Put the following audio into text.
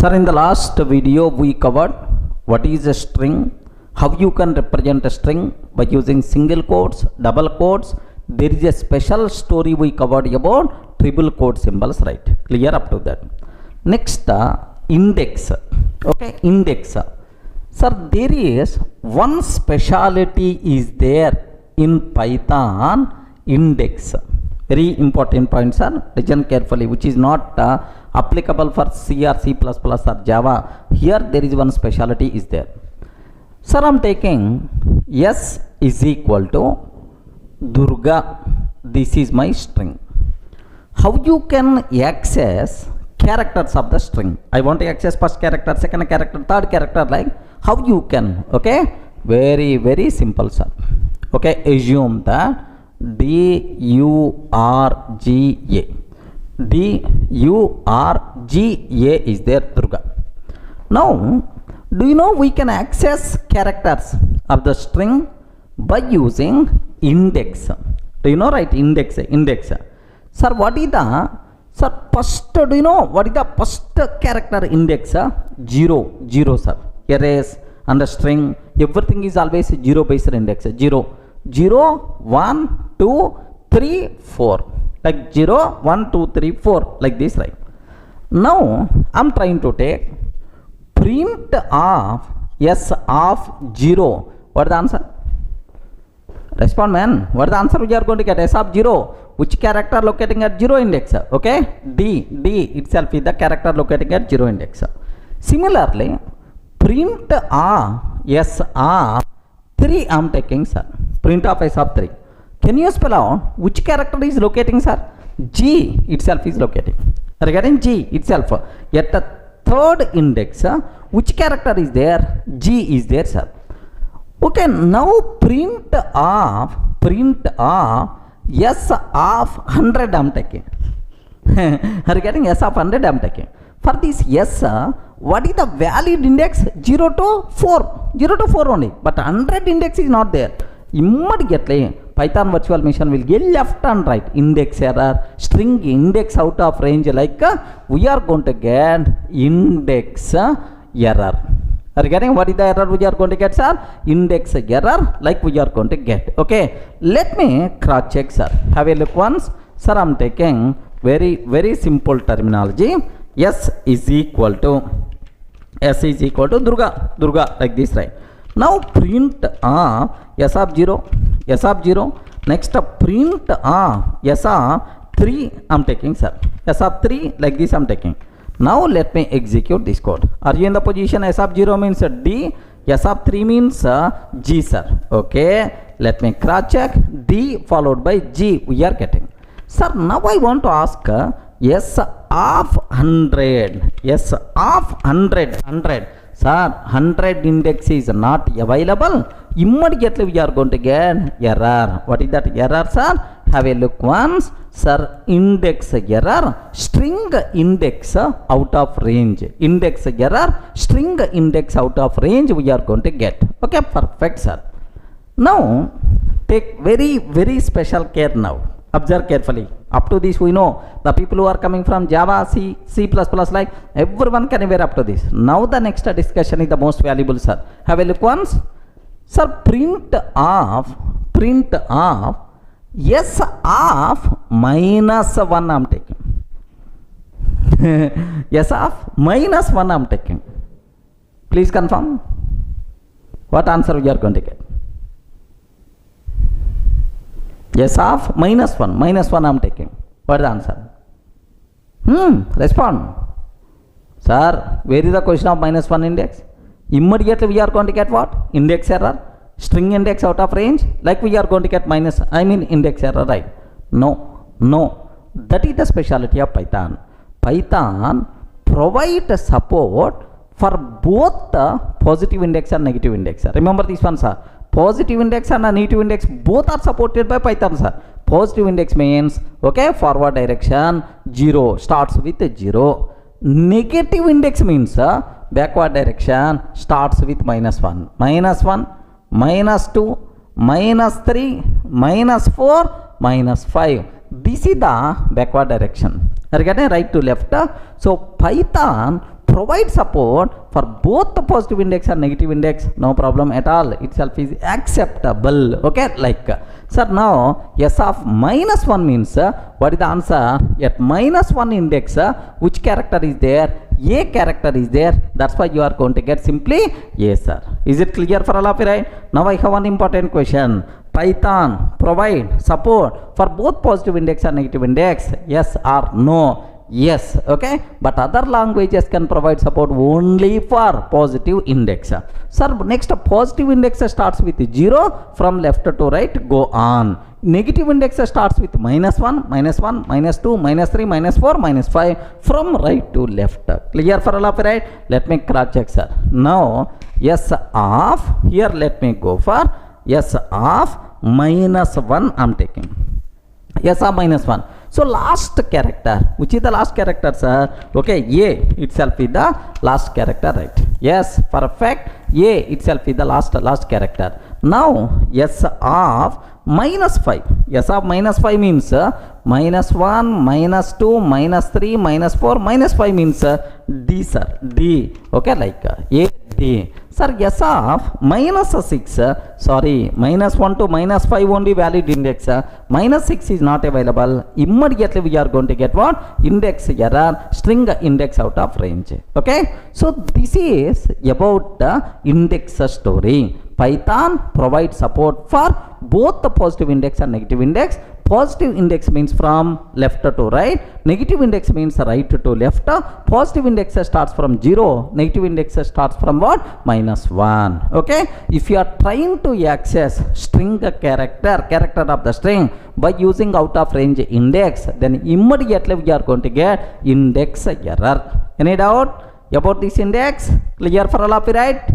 Sir, in the last video we covered what is a string, how you can represent a string by using single quotes, double quotes. There is a special story we covered about triple quote symbols, right? Clear up to that. Next, index. Okay, index. Sir, there is one speciality is there in Python, index. Very important point, sir. Listen carefully, which is not applicable for C or C++ or Java. Here there is one speciality is there. Sir, I am taking S is equal to Durga. This is my string. How you can access characters of the string? I want to access first character, second character, third character, like how you can? Okay, very simple, sir. Okay, assume that D-U-R-G-A is there, Durga. Now, do you know we can access characters of the string by using index? Do you know, right? Index. Sir, what is the first? Do you know what is the first character index? 0, sir. Erase and the string, everything is always 0 based index. 0, 1, 2, 3, 4, like 0, 1, 2, 3, 4, like this, right? Now I'm trying to take print of S of 0. What is the answer? Respond, man. What is the answer we are going to get? S of 0. Which character locating at 0 index? Okay, D itself is the character locating at 0 index. Similarly, print of S of 3 I am taking, sir. Print of S of 3. Can you spell out which character is locating, sir? G itself is locating. Regarding G itself, at the third index, which character is there? G is there, sir. Okay, now print of S of 100 I am taking. Regarding S of 100 I am taking. For this S, what is the valid index? 0 to 4. 0 to 4 only. But 100 index is not there. Immediately, Python virtual machine will get left and right. Index error, string index out of range, like we are going to get index error. Regarding what is the error we are going to get, sir? Index error, like we are going to get. Okay, let me cross check, sir. Have a look once. Sir, I am taking very simple terminology. S is equal to Durga, like this, right? Now print S of 0. Next print S of 3 I am taking, sir. S of 3, like this I am taking. Now let me execute this code. Are you in the position? S of 0 means D, S of 3 means G, sir. Okay, let me cross check. D followed by G we are getting. Sir, now I want to ask S of 100. S of 100. Sir, 100 index is not available. Immediately we are going to get error. What is that error, sir? Have a look once. Sir, index error, string index out of range. Index error, string index out of range we are going to get. Okay, perfect, sir. Now, take very special care now. Observe carefully. Up to this we know the people who are coming from Java, C++, like everyone can aware up to this. Now the next discussion is the most valuable, sir. Have a look once. Sir, print of S of -1 I am taking. S of -1 I am taking. Please confirm. What answer we are going to get? S of -1 I am taking. What is the answer? Respond. Sir, where is the question of -1 index? Immediately we are going to get what? Index error, string index out of range, like we are going to get index error, right? No. That is the specialty of Python. Python provides support for both the positive index and negative index. Remember this one, sir. Positive index and negative index both are supported by Python, sir. Positive index means, okay, forward direction 0, starts with 0. Negative index means backward direction starts with -1, -1, -2, -3, -4, -5. This is the backward direction. Are you getting right to left? So Python provide support for both the positive index and negative index, no problem at all, itself is acceptable. Okay, like sir, now s of minus 1 means what is the answer? At minus 1 index which character is there? A character is there, that's why you are going to get simply A, sir. Is it clear for all of you, right? Now I have one important question. Python provide support for both positive index and negative index, yes or no? Yes. Okay, but other languages can provide support only for positive index. Sir, next positive index starts with 0, from left to right go on. Negative index starts with minus 1, minus 1, minus 2, minus 3, minus 4, minus 5, from right to left. Clear for all of you, right? Let me cross check, sir. Now s of, here let me go for s of minus 1 I'm taking. S of minus 1. So last character, which is the last character, sir? Okay, A itself is the last character, right? Yes, perfect. A itself is the last character. Now s of minus 5. S of minus 5 means minus 1, minus 2, minus 3, minus 4, minus 5 means D, sir. D. Okay, like A, D. Sir, s of minus 6, sorry, minus 1 to minus 5 only valid index, minus 6 is not available. Immediately we are going to get what? Index error, string index out of range. Okay, so this is about the index story. Python provides support for both the positive index and negative index. Positive index means from left to right, negative index means right to left. Positive index starts from 0, negative index starts from what? Minus 1. Okay, if you are trying to access string character of the string by using out of range index, then immediately we are going to get index error. Any doubt about this index? Clear for all of you, right?